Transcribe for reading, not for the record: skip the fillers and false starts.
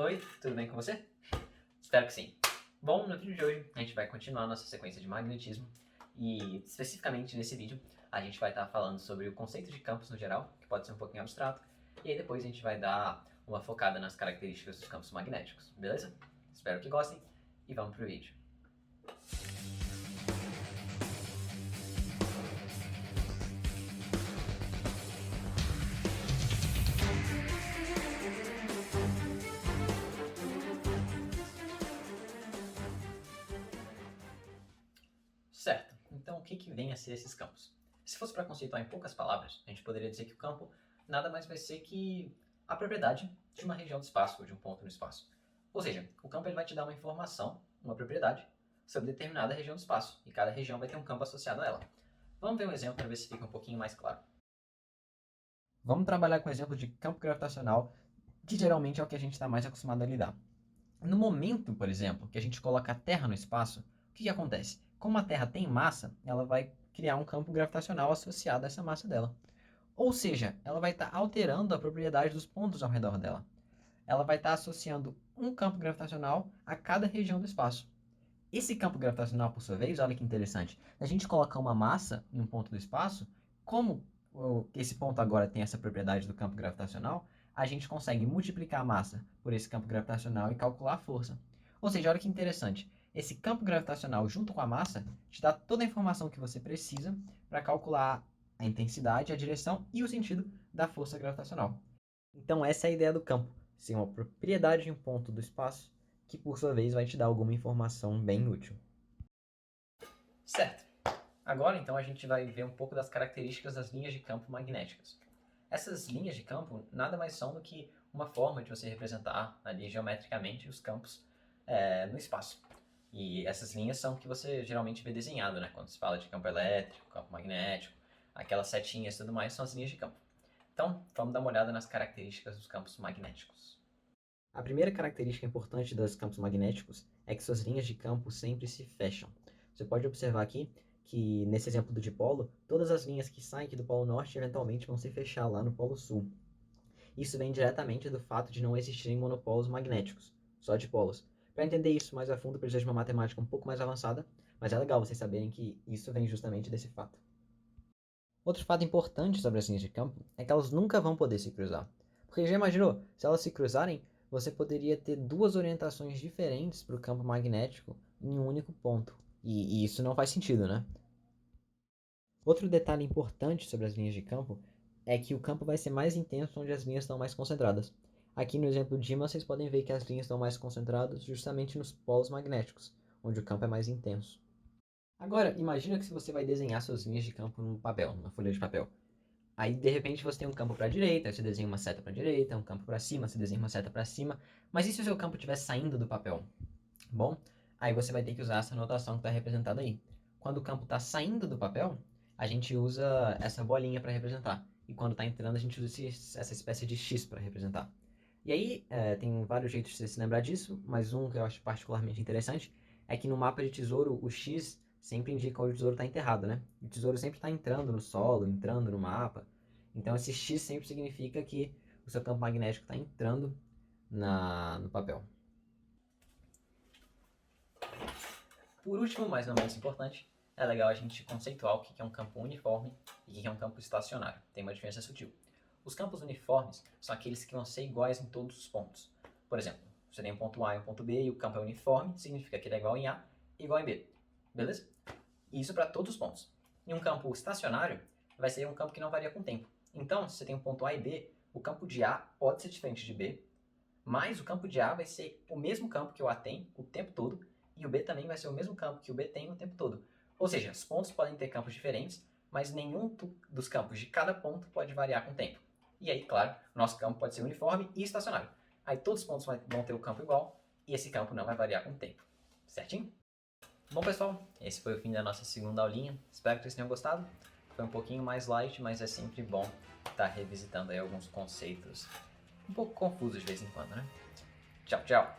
Oi, tudo bem com você? Espero que sim. Bom, no vídeo de hoje a gente vai continuar nossa sequência de magnetismo e especificamente nesse vídeo a gente vai estar falando sobre o conceito de campos no geral, que pode ser um pouquinho abstrato, e aí depois a gente vai dar uma focada nas características dos campos magnéticos, beleza? Espero que gostem e vamos pro vídeo. Certo, então o que vem a ser esses campos? Se fosse para conceituar em poucas palavras, a gente poderia dizer que o campo nada mais vai ser que a propriedade de uma região do espaço ou de um ponto no espaço. Ou seja, o campo ele vai te dar uma informação, uma propriedade, sobre determinada região do espaço, e cada região vai ter um campo associado a ela. Vamos ver um exemplo para ver se fica um pouquinho mais claro. Vamos trabalhar com o exemplo de campo gravitacional, que geralmente é o que a gente está mais acostumado a lidar. No momento, por exemplo, que a gente coloca a Terra no espaço, o que acontece? Como a Terra tem massa, ela vai criar um campo gravitacional associado a essa massa dela. Ou seja, ela vai estar alterando a propriedade dos pontos ao redor dela. Ela vai estar associando um campo gravitacional a cada região do espaço. Esse campo gravitacional, por sua vez, olha que interessante. Se a gente colocar uma massa em um ponto do espaço, como esse ponto agora tem essa propriedade do campo gravitacional, a gente consegue multiplicar a massa por esse campo gravitacional e calcular a força. Ou seja, olha que interessante. Esse campo gravitacional junto com a massa te dá toda a informação que você precisa para calcular a intensidade, a direção e o sentido da força gravitacional. Então essa é a ideia do campo, ser uma propriedade de um ponto do espaço que por sua vez vai te dar alguma informação bem útil. Certo. Agora então a gente vai ver um pouco das características das linhas de campo magnéticas. Essas linhas de campo nada mais são do que uma forma de você representar ali geometricamente os campos no espaço. E essas linhas são que você geralmente vê desenhado, né? Quando se fala de campo elétrico, campo magnético, aquelas setinhas e tudo mais são as linhas de campo. Então, vamos dar uma olhada nas características dos campos magnéticos. A primeira característica importante dos campos magnéticos é que suas linhas de campo sempre se fecham. Você pode observar aqui que, nesse exemplo do dipolo, todas as linhas que saem aqui do polo norte eventualmente vão se fechar lá no polo sul. Isso vem diretamente do fato de não existirem monopolos magnéticos, só dipolos. Para entender isso mais a fundo, precisa de uma matemática um pouco mais avançada, mas é legal vocês saberem que isso vem justamente desse fato. Outro fato importante sobre as linhas de campo é que elas nunca vão poder se cruzar. Porque já imaginou, se elas se cruzarem, você poderia ter duas orientações diferentes para o campo magnético em um único ponto. E isso não faz sentido, né? Outro detalhe importante sobre as linhas de campo é que o campo vai ser mais intenso onde as linhas estão mais concentradas. Aqui no exemplo de ímã, vocês podem ver que as linhas estão mais concentradas justamente nos polos magnéticos, onde o campo é mais intenso. Agora, imagina que se você vai desenhar suas linhas de campo num papel, numa folha de papel. Aí, de repente, você tem um campo para a direita, você desenha uma seta para a direita, um campo para cima, você desenha uma seta para cima. Mas e se o seu campo estiver saindo do papel? Bom, aí você vai ter que usar essa notação que está representada aí. Quando o campo está saindo do papel, a gente usa essa bolinha para representar. E quando está entrando, a gente usa essa espécie de X para representar. E aí, tem vários jeitos de você se lembrar disso, mas um que eu acho particularmente interessante é que no mapa de tesouro, o X sempre indica onde o tesouro está enterrado, né? O tesouro sempre está entrando no solo, entrando no mapa. Então esse X sempre significa que o seu campo magnético está entrando no papel. Por último, mas não menos importante, é legal a gente conceituar o que é um campo uniforme e o que é um campo estacionário. Tem uma diferença sutil. Os campos uniformes são aqueles que vão ser iguais em todos os pontos. Por exemplo, você tem um ponto A e um ponto B e o campo é uniforme, significa que ele é igual em A e igual em B. Beleza? Isso para todos os pontos. Em um campo estacionário, vai ser um campo que não varia com o tempo. Então, se você tem um ponto A e B, o campo de A pode ser diferente de B, mas o campo de A vai ser o mesmo campo que o A tem o tempo todo, e o B também vai ser o mesmo campo que o B tem o tempo todo. Ou seja, os pontos podem ter campos diferentes, mas nenhum dos campos de cada ponto pode variar com o tempo. E aí, claro, o nosso campo pode ser uniforme e estacionário. Aí todos os pontos vão ter o campo igual, e esse campo não vai variar com o tempo. Certinho? Bom, pessoal, esse foi o fim da nossa segunda aulinha. Espero que vocês tenham gostado. Foi um pouquinho mais light, mas é sempre bom estar revisitando aí alguns conceitos um pouco confusos de vez em quando, né? Tchau, tchau!